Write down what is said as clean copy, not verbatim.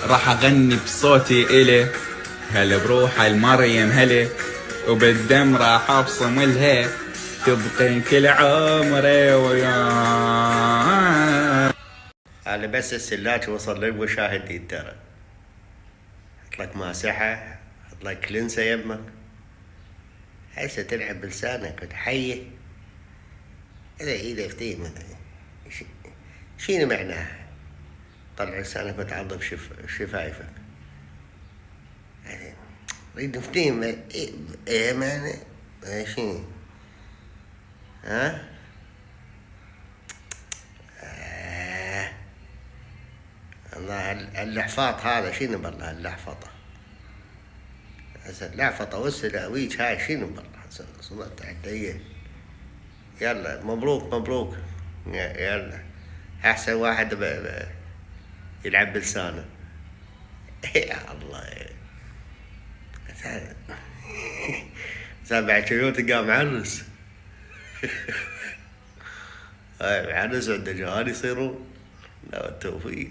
راح اغني بصوتي إلي، هلا بروح المريم هلا، وبالدم راح ابصم لها، تبقين كل عمري وياي. أنا بس السلاج وصل للمشاهدين ترى. حط لك ماسحة، حط لك لنسة يمك، هسه تلعب بلسانك وتحيه. هذا إيده فتيم، شنو معناه؟ طلع لسانك وتعضب شفايفك. ريد فتيم إيه معنى؟ شنو؟ ها؟ الله اللحفاط هذا شنو بالله اللحفطة؟ هسه اللعفطة والسلاويج هاي شنو بالله صمت علي. يلا مبروك مبروك، يلا احسن واحد يلعب بلسانه. يا الله سامع شيوتي قام عرس. هاي عرس عنده جهال يصيرون. لا التوفيق.